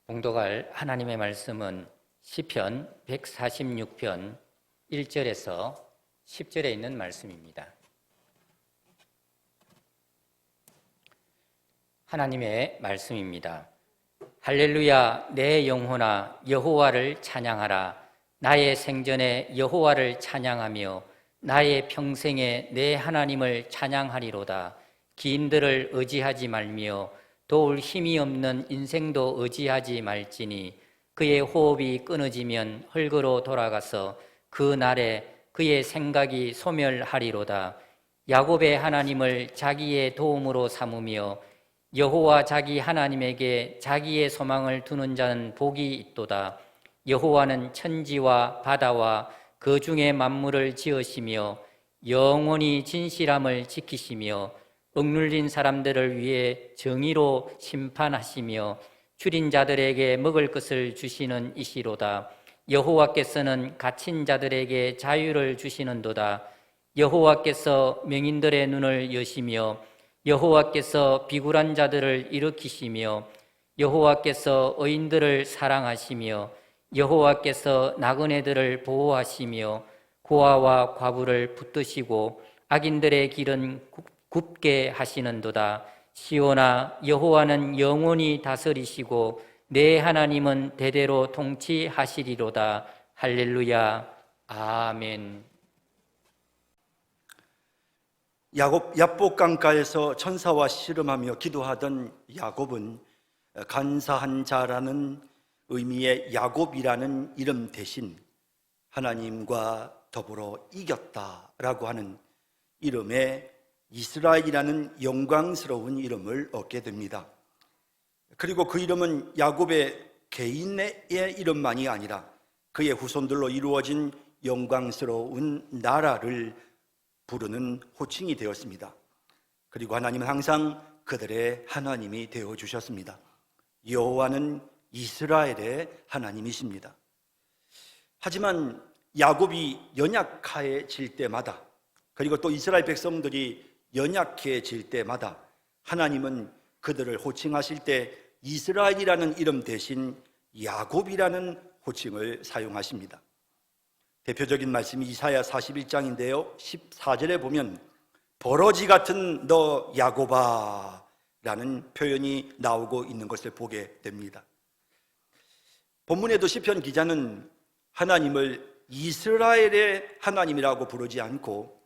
봉독할 하나님의 말씀은 시편 146편 1절에서 10절에 있는 말씀입니다. 하나님의 말씀입니다. 할렐루야, 내 영혼아 여호와를 찬양하라. 나의 생전에 여호와를 찬양하며 나의 평생에 내 하나님을 찬양하리로다. 기인들을 의지하지 말며 도울 힘이 없는 인생도 의지하지 말지니 그의 호흡이 끊어지면 흙으로 돌아가서 그 날에 그의 생각이 소멸하리로다. 야곱의 하나님을 자기의 도움으로 삼으며 여호와 자기 하나님에게 자기의 소망을 두는 자는 복이 있도다. 여호와는 천지와 바다와 그 중에 만물을 지으시며 영원히 진실함을 지키시며 억눌린 사람들을 위해 정의로 심판하시며 줄인 자들에게 먹을 것을 주시는 이시로다. 여호와께서는 갇힌 자들에게 자유를 주시는도다. 여호와께서 명인들의 눈을 여시며 여호와께서 비굴한 자들을 일으키시며 여호와께서 의인들을 사랑하시며 여호와께서 나그네들을 보호하시며 고아와 과부를 붙드시고 악인들의 길은 굽게 하시는도다. 시온아, 여호와는 영원히 다스리시고 내 하나님은 대대로 통치하시리로다. 할렐루야, 아멘. 야복강가에서 천사와 씨름하며 기도하던 야곱은 간사한 자라는 의미의 야곱이라는 이름 대신 하나님과 더불어 이겼다라고 하는 이름의 이스라엘이라는 영광스러운 이름을 얻게 됩니다. 그리고 그 이름은 야곱의 개인의 이름만이 아니라 그의 후손들로 이루어진 영광스러운 나라를 부르는 호칭이 되었습니다. 그리고 하나님은 항상 그들의 하나님이 되어주셨습니다. 여호와는 이스라엘의 하나님이십니다. 하지만 야곱이 연약해질 때마다, 그리고 또 이스라엘 백성들이 연약해질 때마다 하나님은 그들을 호칭하실 때 이스라엘이라는 이름 대신 야곱이라는 호칭을 사용하십니다. 대표적인 말씀이 이사야 41장인데요 14절에 보면 버러지 같은 너 야곱아 라는 표현이 나오고 있는 것을 보게 됩니다. 본문에도 시편 기자는 하나님을 이스라엘의 하나님이라고 부르지 않고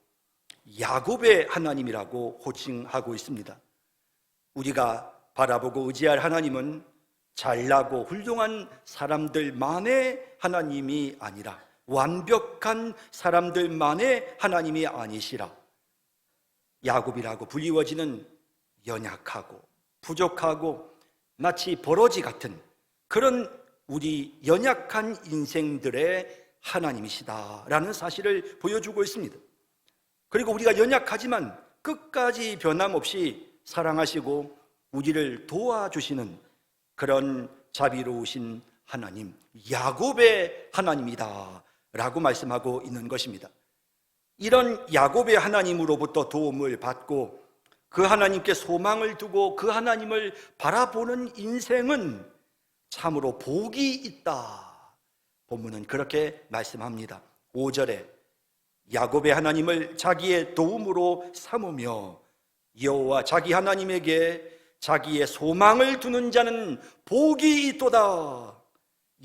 야곱의 하나님이라고 호칭하고 있습니다. 우리가 바라보고 의지할 하나님은 잘나고 훌륭한 사람들만의 하나님이 아니라 완벽한 사람들만의 하나님이 아니시라. 야곱이라고 불리워지는 연약하고 부족하고 마치 버러지 같은 그런 우리 연약한 인생들의 하나님이시다라는 사실을 보여주고 있습니다. 그리고 우리가 연약하지만 끝까지 변함없이 사랑하시고 우리를 도와주시는 그런 자비로우신 하나님, 야곱의 하나님이다 라고 말씀하고 있는 것입니다. 이런 야곱의 하나님으로부터 도움을 받고 그 하나님께 소망을 두고 그 하나님을 바라보는 인생은 참으로 복이 있다. 본문은 그렇게 말씀합니다. 5절에 야곱의 하나님을 자기의 도움으로 삼으며 여호와 자기 하나님에게 자기의 소망을 두는 자는 복이 있도다.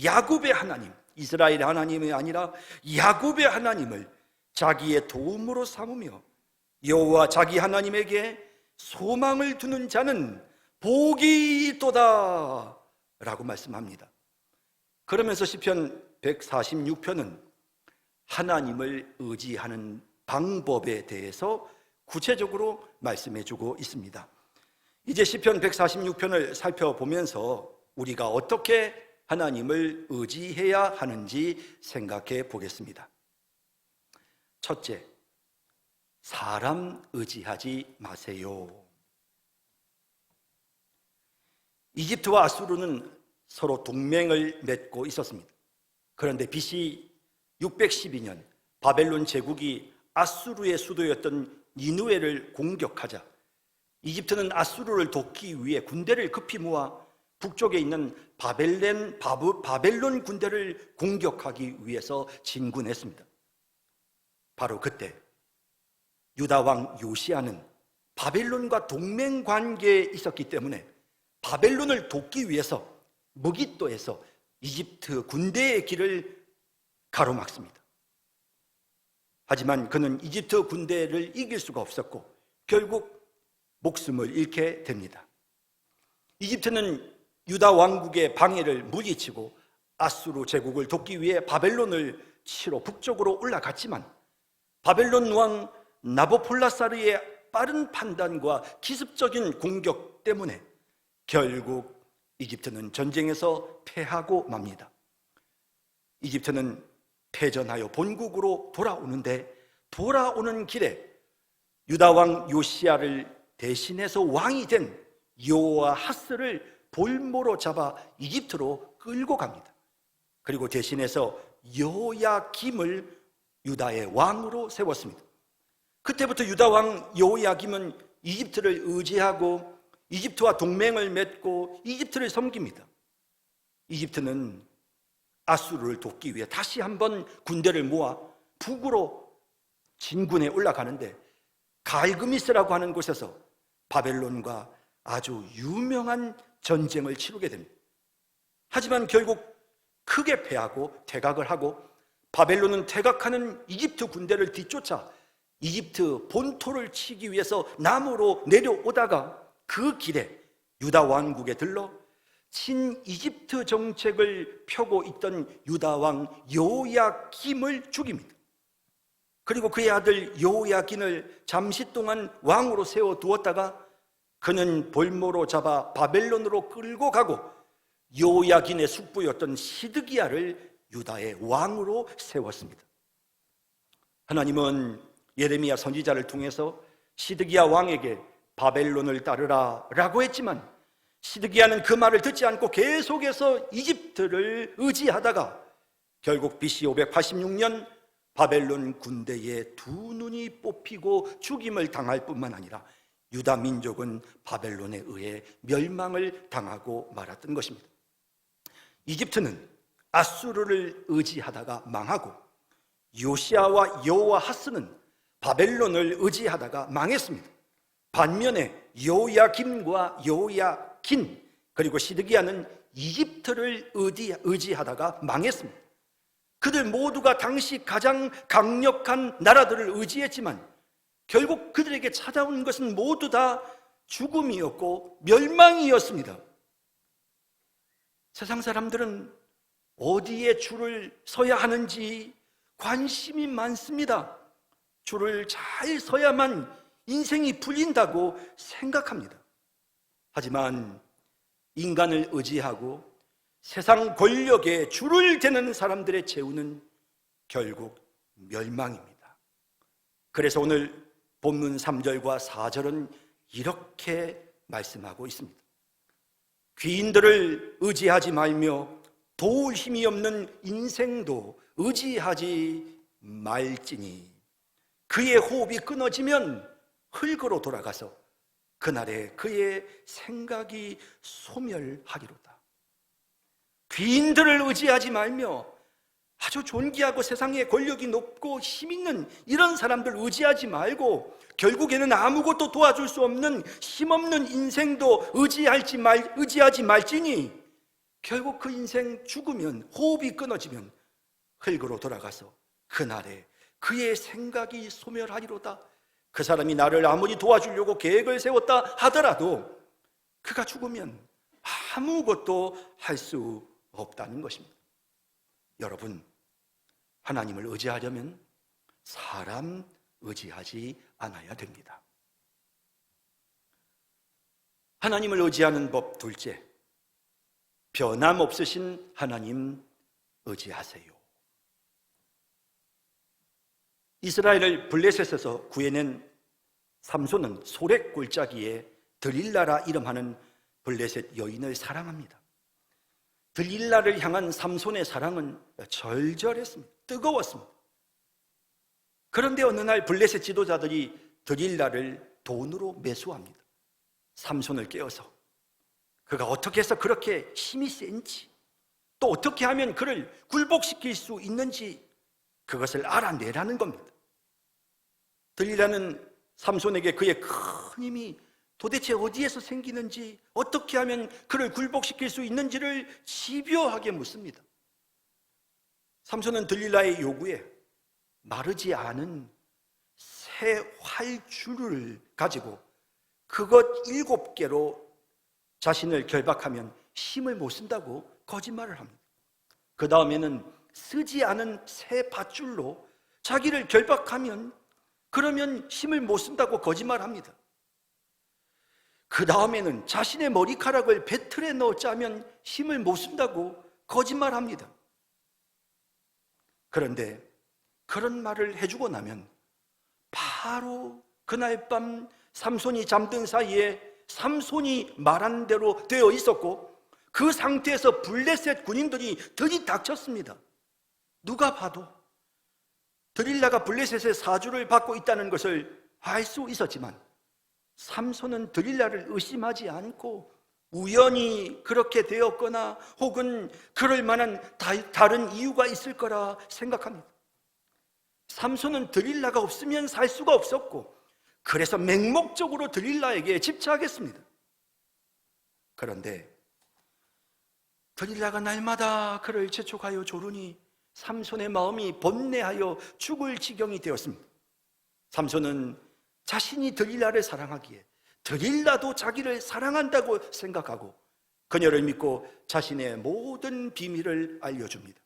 야곱의 하나님, 이스라엘의 하나님이 아니라 야곱의 하나님을 자기의 도움으로 삼으며 여호와 자기 하나님에게 소망을 두는 자는 복이 있도다 라고 말씀합니다. 그러면서 시편 146편은 하나님을 의지하는 방법에 대해서 구체적으로 말씀해 주고 있습니다. 이제 시편 146편을 살펴보면서 우리가 어떻게 하나님을 의지해야 하는지 생각해 보겠습니다. 첫째, 사람 의지하지 마세요. 이집트와 아수르는 서로 동맹을 맺고 있었습니다. 그런데 BC 612년 바벨론 제국이 아수르의 수도였던 니느웨를 공격하자 이집트는 아수르를 돕기 위해 군대를 급히 모아 북쪽에 있는 바벨론 군대를 공격하기 위해서 진군했습니다. 바로 그때 유다 왕 요시야는 바벨론과 동맹 관계에 있었기 때문에 바벨론을 돕기 위해서 무깃도에서 이집트 군대의 길을 가로막습니다. 하지만 그는 이집트 군대를 이길 수가 없었고 결국 목숨을 잃게 됩니다. 이집트는 유다 왕국의 방해를 물리치고 아수르 제국을 돕기 위해 바벨론을 치러 북쪽으로 올라갔지만 바벨론 왕 나보폴라사르의 빠른 판단과 기습적인 공격 때문에 결국 이집트는 전쟁에서 패하고 맙니다. 이집트는 패전하여 본국으로 돌아오는데 돌아오는 길에 유다 왕 요시야를 대신해서 왕이 된 요아하스를 볼모로 잡아 이집트로 끌고 갑니다. 그리고 대신해서 요야김을 유다의 왕으로 세웠습니다. 그때부터 유다 왕 요야김은 이집트를 의지하고 이집트와 동맹을 맺고 이집트를 섬깁니다. 이집트는 아수르를 돕기 위해 다시 한번 군대를 모아 북으로 진군에 올라가는데 갈그미스라고 하는 곳에서 바벨론과 아주 유명한 전쟁을 치르게 됩니다. 하지만 결국 크게 패하고 퇴각을 하고 바벨론은 퇴각하는 이집트 군대를 뒤쫓아 이집트 본토를 치기 위해서 남으로 내려오다가 그 길에 유다 왕국에 들러 친이집트 정책을 펴고 있던 유다 왕 요야김을 죽입니다. 그리고 그의 아들 요야긴을 잠시 동안 왕으로 세워두었다가 그는 볼모로 잡아 바벨론으로 끌고 가고 요야긴의 숙부였던 시드기야를 유다의 왕으로 세웠습니다. 하나님은 예레미야 선지자를 통해서 시드기야 왕에게 바벨론을 따르라 라고 했지만 시드기야는 그 말을 듣지 않고 계속해서 이집트를 의지하다가 결국 BC 586년 바벨론 군대에 두 눈이 뽑히고 죽임을 당할 뿐만 아니라 유다 민족은 바벨론에 의해 멸망을 당하고 말았던 것입니다. 이집트는 아수르를 의지하다가 망하고 요시야와 여호아하스는 바벨론을 의지하다가 망했습니다. 반면에 요야김과 요야킨 그리고 시드기야는 이집트를 의지하다가 망했습니다. 그들 모두가 당시 가장 강력한 나라들을 의지했지만 결국 그들에게 찾아온 것은 모두 다 죽음이었고 멸망이었습니다. 세상 사람들은 어디에 줄을 서야 하는지 관심이 많습니다. 줄을 잘 서야만 인생이 풀린다고 생각합니다. 하지만 인간을 의지하고 세상 권력에 줄을 대는 사람들의 최후는 결국 멸망입니다. 그래서 오늘 본문 3절과 4절은 이렇게 말씀하고 있습니다. 귀인들을 의지하지 말며 도울 힘이 없는 인생도 의지하지 말지니 그의 호흡이 끊어지면 흙으로 돌아가서 그날에 그의 생각이 소멸하리로다. 귀인들을 의지하지 말며 아주 존귀하고 세상에 권력이 높고 힘 있는 이런 사람들 의지하지 말고 결국에는 아무것도 도와줄 수 없는 힘없는 인생도 의지하지 말지니 결국 그 인생 죽으면 호흡이 끊어지면 흙으로 돌아가서 그날에 그의 생각이 소멸하리로다. 그 사람이 나를 아무리 도와주려고 계획을 세웠다 하더라도 그가 죽으면 아무것도 할 수 없다는 것입니다. 여러분, 하나님을 의지하려면 사람 의지하지 않아야 됩니다. 하나님을 의지하는 법 둘째, 변함없으신 하나님 의지하세요. 이스라엘을 블레셋에서 구해낸 삼손은 소렉 골짜기에 드릴라라 이름하는 블레셋 여인을 사랑합니다. 드릴라를 향한 삼손의 사랑은 절절했습니다. 뜨거웠습니다. 그런데 어느 날 블레셋 지도자들이 드릴라를 돈으로 매수합니다. 삼손을 깨워서 그가 어떻게 해서 그렇게 힘이 센지, 또 어떻게 하면 그를 굴복시킬 수 있는지 그것을 알아내라는 겁니다. 들릴라는 삼손에게 그의 큰 힘이 도대체 어디에서 생기는지, 어떻게 하면 그를 굴복시킬 수 있는지를 집요하게 묻습니다. 삼손은 들릴라의 요구에 마르지 않은 새 활줄을 가지고 그것 7개로 자신을 결박하면 힘을 못 쓴다고 거짓말을 합니다. 그 다음에는 쓰지 않은 새 밧줄로 자기를 결박하면 그러면 힘을 못 쓴다고 거짓말합니다. 그 다음에는 자신의 머리카락을 배틀에 넣어 짜면 힘을 못 쓴다고 거짓말합니다. 그런데 그런 말을 해주고 나면 바로 그날 밤 삼손이 잠든 사이에 삼손이 말한 대로 되어 있었고, 그 상태에서 블레셋 군인들이 들이닥쳤습니다. 누가 봐도 드릴라가 블레셋의 사주를 받고 있다는 것을 알 수 있었지만 삼손은 드릴라를 의심하지 않고 우연히 그렇게 되었거나 혹은 그럴 만한 다른 이유가 있을 거라 생각합니다. 삼손은 드릴라가 없으면 살 수가 없었고, 그래서 맹목적으로 드릴라에게 집착했습니다. 그런데 드릴라가 날마다 그를 재촉하여 조르니 삼손의 마음이 번뇌하여 죽을 지경이 되었습니다. 삼손은 자신이 드릴라를 사랑하기에 드릴라도 자기를 사랑한다고 생각하고 그녀를 믿고 자신의 모든 비밀을 알려줍니다.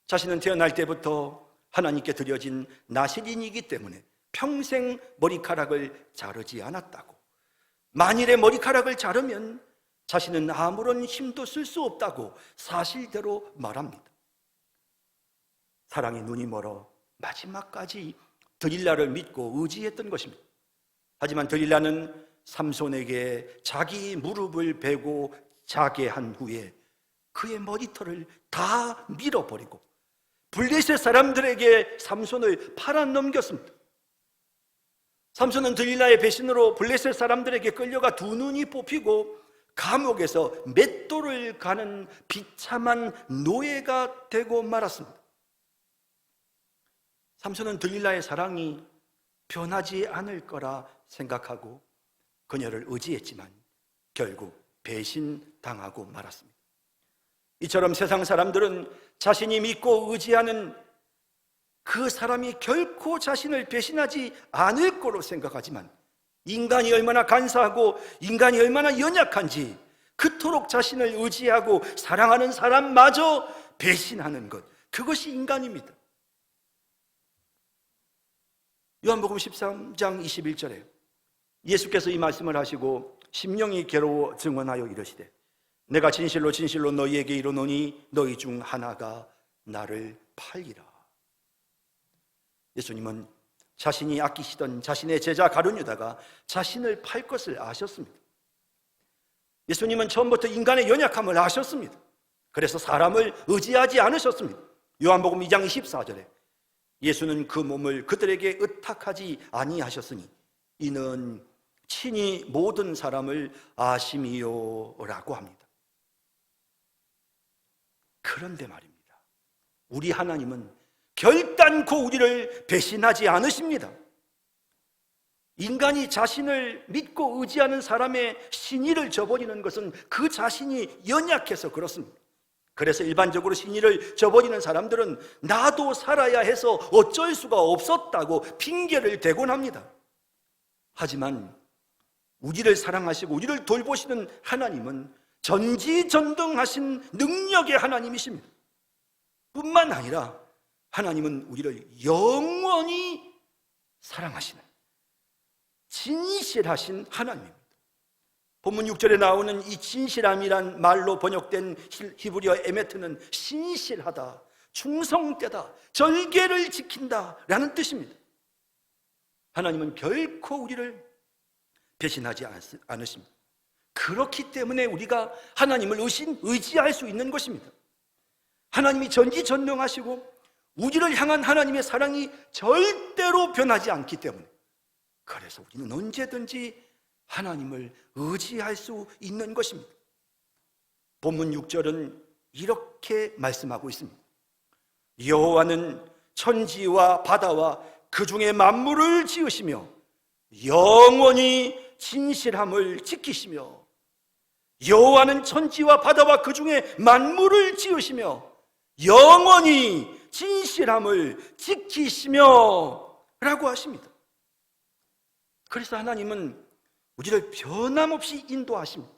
자신은 태어날 때부터 하나님께 드려진 나실인이기 때문에 평생 머리카락을 자르지 않았다고, 만일에 머리카락을 자르면 자신은 아무런 힘도 쓸 수 없다고 사실대로 말합니다. 사랑의 눈이 멀어 마지막까지 드릴라를 믿고 의지했던 것입니다. 하지만 드릴라는 삼손에게 자기 무릎을 베고 자게 한 후에 그의 머리털을 다 밀어버리고 블레셋 사람들에게 삼손을 팔아넘겼습니다. 삼손은 드릴라의 배신으로 블레셋 사람들에게 끌려가 두 눈이 뽑히고 감옥에서 맷돌을 가는 비참한 노예가 되고 말았습니다. 삼손은 드릴라의 사랑이 변하지 않을 거라 생각하고 그녀를 의지했지만 결국 배신당하고 말았습니다. 이처럼 세상 사람들은 자신이 믿고 의지하는 그 사람이 결코 자신을 배신하지 않을 거로 생각하지만, 인간이 얼마나 간사하고 인간이 얼마나 연약한지 그토록 자신을 의지하고 사랑하는 사람마저 배신하는 것, 그것이 인간입니다. 요한복음 13장 21절에 예수께서 이 말씀을 하시고 심령이 괴로워 증언하여 이르시되 내가 진실로 진실로 너희에게 이르노니 너희 중 하나가 나를 팔리라. 예수님은 자신이 아끼시던 자신의 제자 가룟 유다가 자신을 팔 것을 아셨습니다. 예수님은 처음부터 인간의 연약함을 아셨습니다. 그래서 사람을 의지하지 않으셨습니다. 요한복음 2장 24절에 예수는 그 몸을 그들에게 의탁하지 아니하셨으니 이는 친히 모든 사람을 아심이요 라고 합니다. 그런데 말입니다, 우리 하나님은 결단코 우리를 배신하지 않으십니다. 인간이 자신을 믿고 의지하는 사람의 신의를 저버리는 것은 그 자신이 연약해서 그렇습니다. 그래서 일반적으로 신의를 저버리는 사람들은 나도 살아야 해서 어쩔 수가 없었다고 핑계를 대곤 합니다. 하지만 우리를 사랑하시고 우리를 돌보시는 하나님은 전지전능하신 능력의 하나님이십니다. 뿐만 아니라 하나님은 우리를 영원히 사랑하시는 진실하신 하나님입니다. 본문 6절에 나오는 이 진실함이란 말로 번역된 히브리어 에메트는 신실하다, 충성되다, 절개를 지킨다 라는 뜻입니다. 하나님은 결코 우리를 배신하지 않으십니다. 그렇기 때문에 우리가 하나님을 의지할 수 있는 것입니다. 하나님이 전지전능하시고 우리를 향한 하나님의 사랑이 절대로 변하지 않기 때문에, 그래서 우리는 언제든지 하나님을 의지할 수 있는 것입니다. 본문 6절은 이렇게 말씀하고 있습니다. 여호와는 천지와 바다와 그 중에 만물을 지으시며 영원히 진실함을 지키시며, 여호와는 천지와 바다와 그 중에 만물을 지으시며 영원히 진실함을 지키시며 라고 하십니다. 그래서 하나님은 우리를 변함없이 인도하십니다.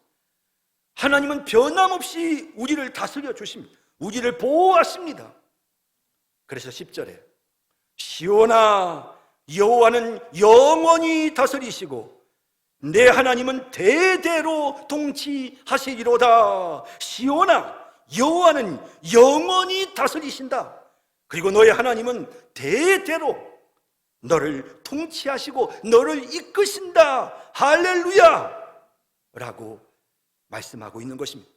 하나님은 변함없이 우리를 다스려 주십니다. 우리를 보호하십니다. 그래서 10절에 시온아 여호와는 영원히 다스리시고 내 하나님은 대대로 통치하시리로다. 시온아 여호와는 영원히 다스리신다. 그리고 너의 하나님은 대대로 너를 통치하시고 너를 이끄신다. 할렐루야! 라고 말씀하고 있는 것입니다.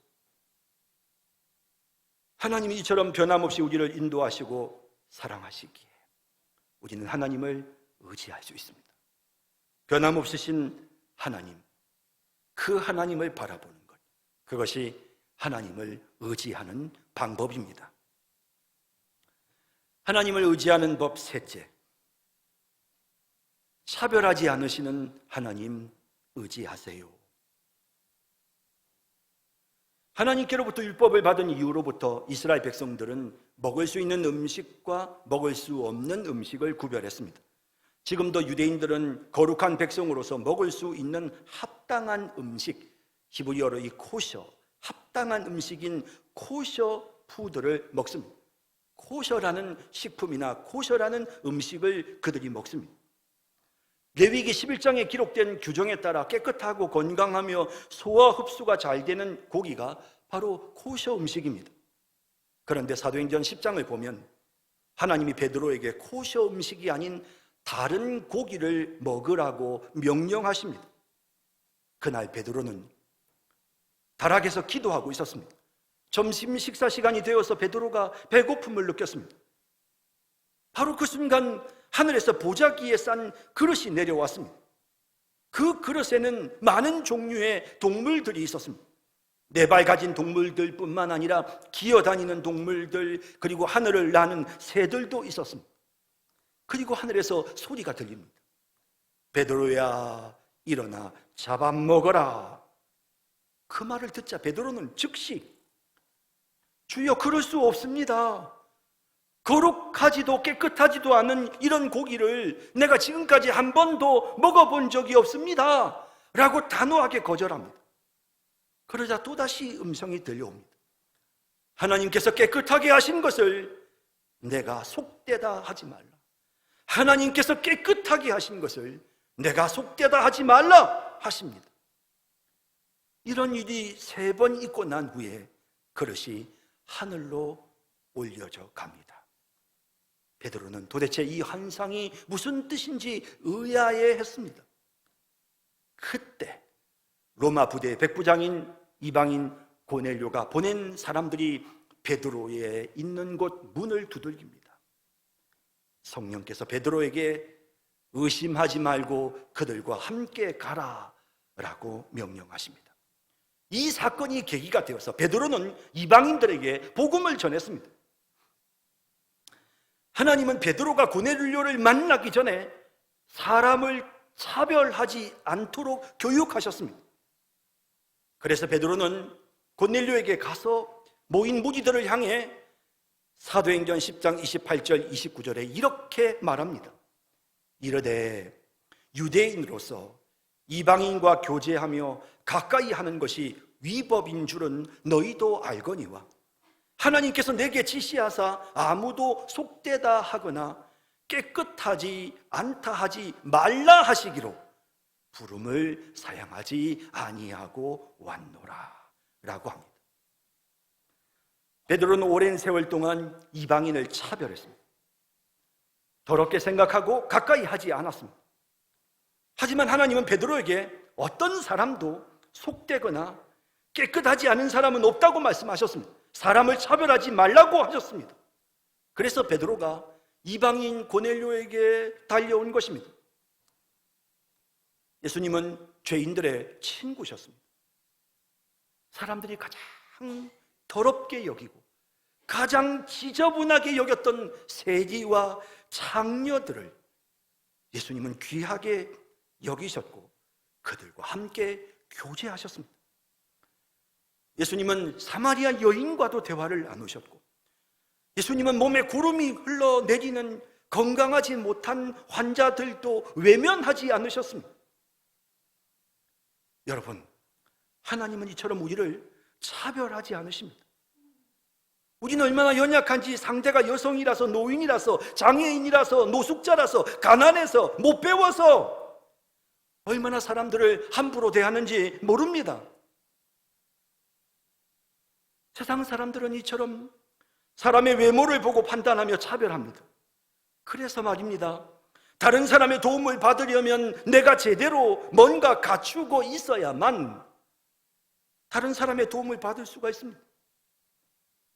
하나님이 이처럼 변함없이 우리를 인도하시고 사랑하시기에 우리는 하나님을 의지할 수 있습니다. 변함없으신 하나님, 그 하나님을 바라보는 것, 그것이 하나님을 의지하는 방법입니다. 하나님을 의지하는 법 셋째, 차별하지 않으시는 하나님 의지하세요. 하나님께로부터 율법을 받은 이후로부터 이스라엘 백성들은 먹을 수 있는 음식과 먹을 수 없는 음식을 구별했습니다. 지금도 유대인들은 거룩한 백성으로서 먹을 수 있는 합당한 음식, 히브리어로 이 코셔, 합당한 음식인 코셔 푸드를 먹습니다. 코셔라는 식품이나 코셔라는 음식을 그들이 먹습니다. 레위기 11장에 기록된 규정에 따라 깨끗하고 건강하며 소화 흡수가 잘 되는 고기가 바로 코셔 음식입니다. 그런데 사도행전 10장을 보면 하나님이 베드로에게 코셔 음식이 아닌 다른 고기를 먹으라고 명령하십니다. 그날 베드로는 다락에서 기도하고 있었습니다. 점심 식사 시간이 되어서 베드로가 배고픔을 느꼈습니다. 바로 그 순간 하늘에서 보자기에 싼 그릇이 내려왔습니다. 그 그릇에는 많은 종류의 동물들이 있었습니다. 네 발 가진 동물들 뿐만 아니라 기어다니는 동물들, 그리고 하늘을 나는 새들도 있었습니다. 그리고 하늘에서 소리가 들립니다. 베드로야 일어나 잡아먹어라. 그 말을 듣자 베드로는 즉시 주여 그럴 수 없습니다. 거룩하지도 깨끗하지도 않은 이런 고기를 내가 지금까지 한 번도 먹어본 적이 없습니다 라고 단호하게 거절합니다. 그러자 또다시 음성이 들려옵니다. 하나님께서 깨끗하게 하신 것을 내가 속되다 하지 말라. 하나님께서 깨끗하게 하신 것을 내가 속되다 하지 말라 하십니다. 이런 일이 3번 있고 난 후에 그릇이 하늘로 올려져 갑니다. 베드로는 도대체 이 환상이 무슨 뜻인지 의아해했습니다. 그때 로마 부대의 백부장인 이방인 고넬료가 보낸 사람들이 베드로의 있는 곳 문을 두들깁니다. 성령께서 베드로에게 의심하지 말고 그들과 함께 가라 라고 명령하십니다. 이 사건이 계기가 되어서 베드로는 이방인들에게 복음을 전했습니다. 하나님은 베드로가 고넬료를 만나기 전에 사람을 차별하지 않도록 교육하셨습니다. 그래서 베드로는 고넬료에게 가서 모인 무리들을 향해 사도행전 10장 28절 29절에 이렇게 말합니다. 이르되 유대인으로서 이방인과 교제하며 가까이 하는 것이 위법인 줄은 너희도 알거니와 하나님께서 내게 지시하사 아무도 속되다 하거나 깨끗하지 않다 하지 말라 하시기로 부름을 사양하지 아니하고 왔노라 라고 합니다. 베드로는 오랜 세월 동안 이방인을 차별했습니다. 더럽게 생각하고 가까이 하지 않았습니다. 하지만 하나님은 베드로에게 어떤 사람도 속되거나 깨끗하지 않은 사람은 없다고 말씀하셨습니다. 사람을 차별하지 말라고 하셨습니다. 그래서 베드로가 이방인 고넬료에게 달려온 것입니다. 예수님은 죄인들의 친구셨습니다. 사람들이 가장 가장 더럽게 여기고 가장 지저분하게 여겼던 세리와 창녀들을 예수님은 귀하게 여기셨고 그들과 함께 교제하셨습니다. 예수님은 사마리아 여인과도 대화를 나누셨고 예수님은 몸에 구름이 흘러내리는 건강하지 못한 환자들도 외면하지 않으셨습니다. 여러분, 하나님은 이처럼 우리를 차별하지 않으십니다. 우리는 얼마나 연약한지 상대가 여성이라서, 노인이라서, 장애인이라서, 노숙자라서, 가난해서, 못 배워서 얼마나 사람들을 함부로 대하는지 모릅니다. 세상 사람들은 이처럼 사람의 외모를 보고 판단하며 차별합니다. 그래서 말입니다. 다른 사람의 도움을 받으려면 내가 제대로 뭔가 갖추고 있어야만 다른 사람의 도움을 받을 수가 있습니다.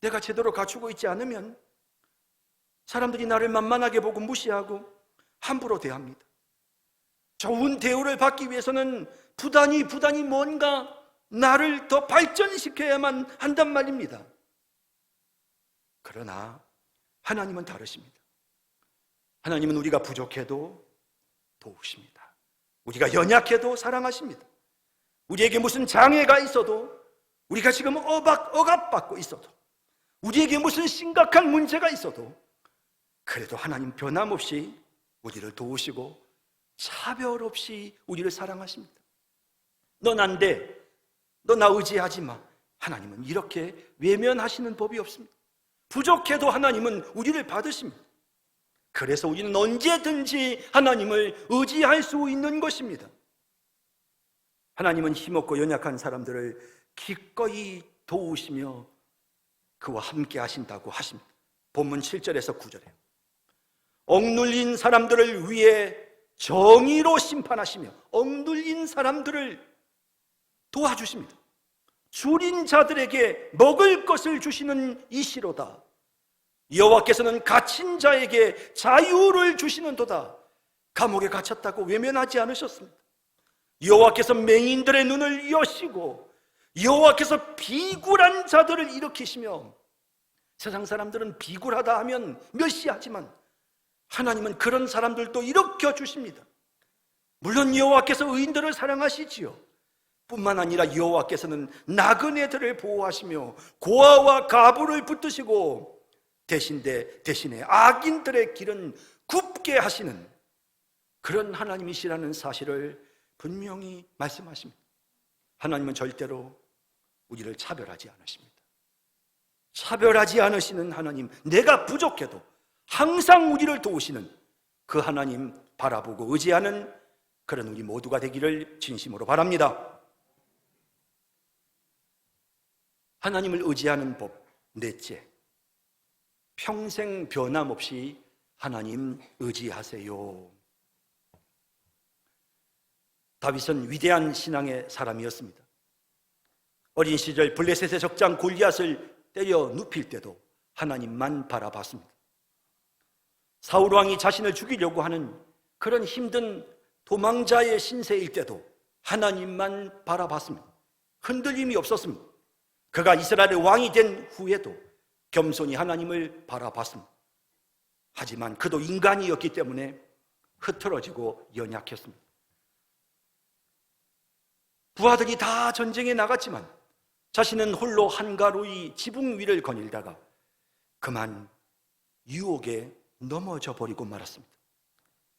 내가 제대로 갖추고 있지 않으면 사람들이 나를 만만하게 보고 무시하고 함부로 대합니다. 좋은 대우를 받기 위해서는 부단히 뭔가 나를 더 발전시켜야만 한단 말입니다. 그러나 하나님은 다르십니다. 하나님은 우리가 부족해도 도우십니다. 우리가 연약해도 사랑하십니다. 우리에게 무슨 장애가 있어도, 우리가 지금 억압받고 있어도, 우리에게 무슨 심각한 문제가 있어도 그래도 하나님 변함없이 우리를 도우시고 차별 없이 우리를 사랑하십니다. 넌 안 돼, 너 나 의지하지 마. 하나님은 이렇게 외면하시는 법이 없습니다. 부족해도 하나님은 우리를 받으십니다. 그래서 우리는 언제든지 하나님을 의지할 수 있는 것입니다. 하나님은 힘없고 연약한 사람들을 기꺼이 도우시며 그와 함께 하신다고 하십니다. 본문 7절에서 9절에 억눌린 사람들을 위해 정의로 심판하시며 억눌린 사람들을 도와주십니다. 줄인 자들에게 먹을 것을 주시는 이시로다. 여호와께서는 갇힌 자에게 자유를 주시는도다. 감옥에 갇혔다고 외면하지 않으셨습니다. 여호와께서 맹인들의 눈을 여시고 여호와께서 비굴한 자들을 일으키시며, 세상 사람들은 비굴하다 하면 멸시하지만 하나님은 그런 사람들도 일으켜 주십니다. 물론 여호와께서 의인들을 사랑하시지요. 뿐만 아니라 여호와께서는 나그네들을 보호하시며 고아와 가부를 붙드시고 대신에 악인들의 길은 굽게 하시는 그런 하나님이시라는 사실을 분명히 말씀하십니다. 하나님은 절대로 우리를 차별하지 않으십니다. 차별하지 않으시는 하나님, 내가 부족해도 항상 우리를 도우시는 그 하나님 바라보고 의지하는 그런 우리 모두가 되기를 진심으로 바랍니다. 하나님을 의지하는 법 넷째, 평생 변함없이 하나님 의지하세요. 다윗은 위대한 신앙의 사람이었습니다. 어린 시절 블레셋의 적장 골리앗을 때려 눕힐 때도 하나님만 바라봤습니다. 사울 왕이 자신을 죽이려고 하는 그런 힘든 도망자의 신세일 때도 하나님만 바라봤습니다. 흔들림이 없었습니다. 그가 이스라엘의 왕이 된 후에도 겸손히 하나님을 바라봤습니다. 하지만 그도 인간이었기 때문에 흐트러지고 연약했습니다. 부하들이 다 전쟁에 나갔지만 자신은 홀로 한가로이 지붕 위를 거닐다가 그만 유혹에 넘어져 버리고 말았습니다.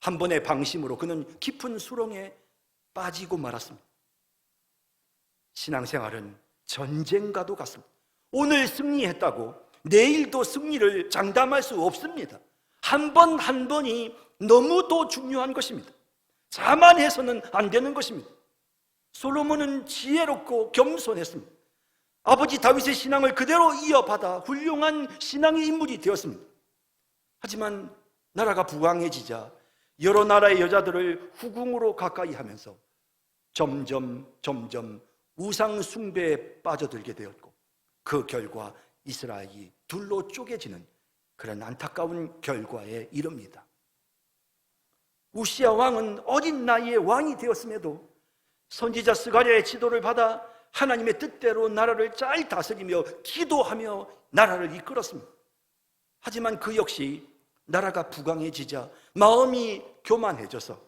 한 번의 방심으로 그는 깊은 수렁에 빠지고 말았습니다. 신앙생활은 전쟁과도 같습니다. 오늘 승리했다고 내일도 승리를 장담할 수 없습니다. 한 번 한 번이 너무도 중요한 것입니다. 자만해서는 안 되는 것입니다. 솔로몬은 지혜롭고 겸손했습니다. 아버지 다윗의 신앙을 그대로 이어받아 훌륭한 신앙의 인물이 되었습니다. 하지만 나라가 부강해지자 여러 나라의 여자들을 후궁으로 가까이 하면서 점점 우상 숭배에 빠져들게 되었고, 그 결과 이스라엘이 둘로 쪼개지는 그런 안타까운 결과에 이릅니다. 우시야 왕은 어린 나이에 왕이 되었음에도 선지자 스가랴의 지도를 받아 하나님의 뜻대로 나라를 잘 다스리며 기도하며 나라를 이끌었습니다. 하지만 그 역시 나라가 부강해지자 마음이 교만해져서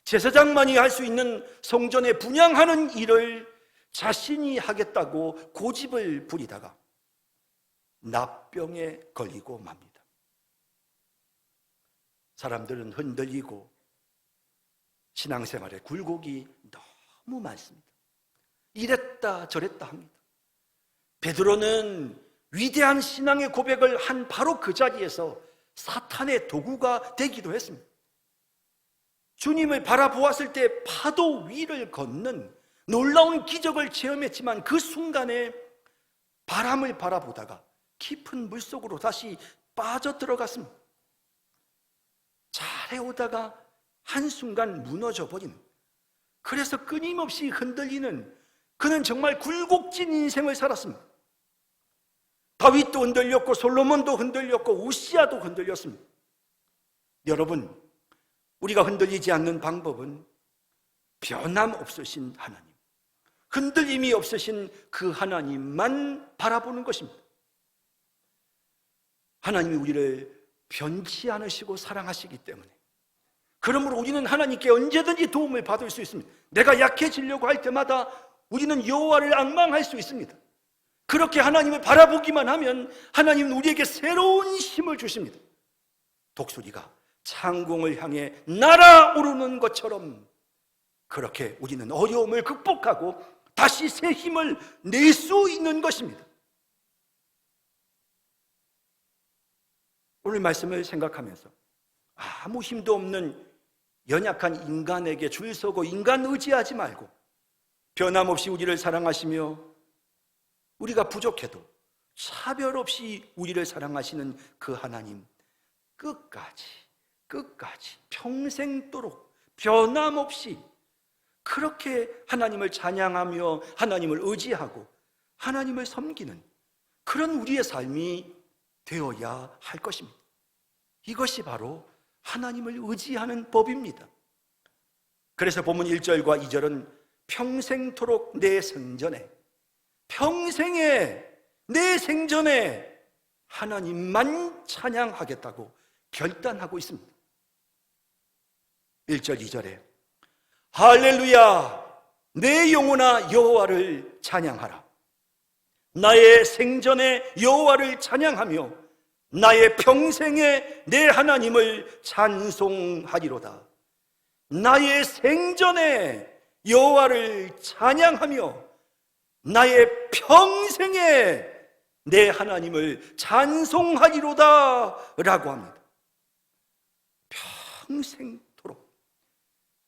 제사장만이 할 수 있는 성전에 분향하는 일을 자신이 하겠다고 고집을 부리다가 납병에 걸리고 맙니다. 사람들은 흔들리고 신앙생활에 굴곡이 너무 많습니다. 이랬다 저랬다 합니다. 베드로는 위대한 신앙의 고백을 한 바로 그 자리에서 사탄의 도구가 되기도 했습니다. 주님을 바라보았을 때 파도 위를 걷는 놀라운 기적을 체험했지만 그 순간에 바람을 바라보다가 깊은 물속으로 다시 빠져들어갔습니다. 잘 해오다가 한순간 무너져 버리는, 그래서 끊임없이 흔들리는, 그는 정말 굴곡진 인생을 살았습니다. 다윗도 흔들렸고 솔로몬도 흔들렸고 우시아도 흔들렸습니다. 여러분, 우리가 흔들리지 않는 방법은 변함없으신 하나님, 흔들림이 없으신 그 하나님만 바라보는 것입니다. 하나님이 우리를 변치 않으시고 사랑하시기 때문에, 그러므로 우리는 하나님께 언제든지 도움을 받을 수 있습니다. 내가 약해지려고 할 때마다 우리는 여호와를 앙망할 수 있습니다. 그렇게 하나님을 바라보기만 하면 하나님은 우리에게 새로운 힘을 주십니다. 독수리가 창공을 향해 날아오르는 것처럼 그렇게 우리는 어려움을 극복하고 다시 새 힘을 낼 수 있는 것입니다. 오늘 말씀을 생각하면서 아무 힘도 없는 연약한 인간에게 줄 서고 인간 의지하지 말고 변함없이 우리를 사랑하시며 우리가 부족해도 차별 없이 우리를 사랑하시는 그 하나님, 끝까지 평생도록 변함없이 그렇게 하나님을 찬양하며 하나님을 의지하고 하나님을 섬기는 그런 우리의 삶이 되어야 할 것입니다. 이것이 바로 하나님을 의지하는 법입니다. 그래서 본문 1절과 2절은 평생토록 내 생전에, 평생에 내 생전에 하나님만 찬양하겠다고 결단하고 있습니다. 1절 2절에 할렐루야, 내 영혼아 여호와를 찬양하라. 나의 생전에 여호와를 찬양하며 나의 평생에 내 하나님을 찬송하리로다. 나의 생전에 여호와를 찬양하며 나의 평생에 내 하나님을 찬송하리로다 라고 합니다. 평생토록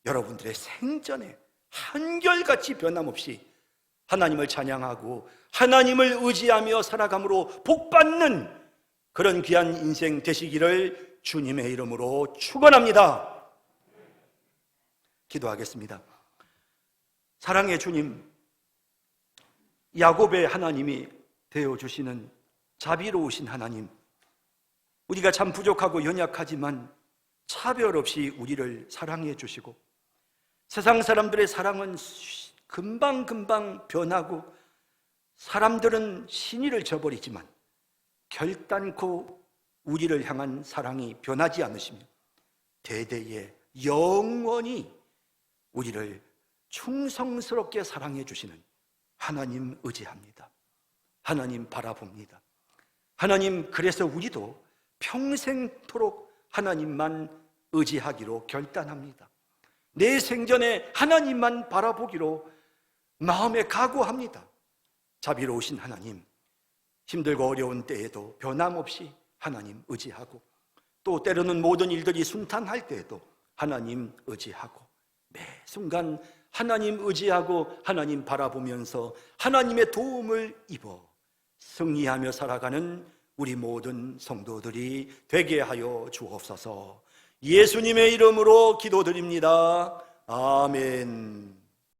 여러분들의 생전에 한결같이 변함없이 하나님을 찬양하고 하나님을 의지하며 살아감으로 복받는 그런 귀한 인생 되시기를 주님의 이름으로 축원합니다. 기도하겠습니다. 사랑의 주님, 야곱의 하나님이 되어주시는 자비로우신 하나님, 우리가 참 부족하고 연약하지만 차별 없이 우리를 사랑해 주시고 세상 사람들의 사랑은 금방금방 변하고 사람들은 신의를 저버리지만 결단코 우리를 향한 사랑이 변하지 않으시며 대대에 영원히 우리를 충성스럽게 사랑해 주시는 하나님 의지합니다. 하나님 바라봅니다. 하나님, 그래서 우리도 평생토록 하나님만 의지하기로 결단합니다. 내 생전에 하나님만 바라보기로 마음에 각오합니다. 자비로우신 하나님, 힘들고 어려운 때에도 변함없이 하나님 의지하고 또 때로는 모든 일들이 순탄할 때에도 하나님 의지하고 매 순간 하나님 의지하고 하나님 바라보면서 하나님의 도움을 입어 승리하며 살아가는 우리 모든 성도들이 되게 하여 주옵소서. 예수님의 이름으로 기도드립니다. 아멘.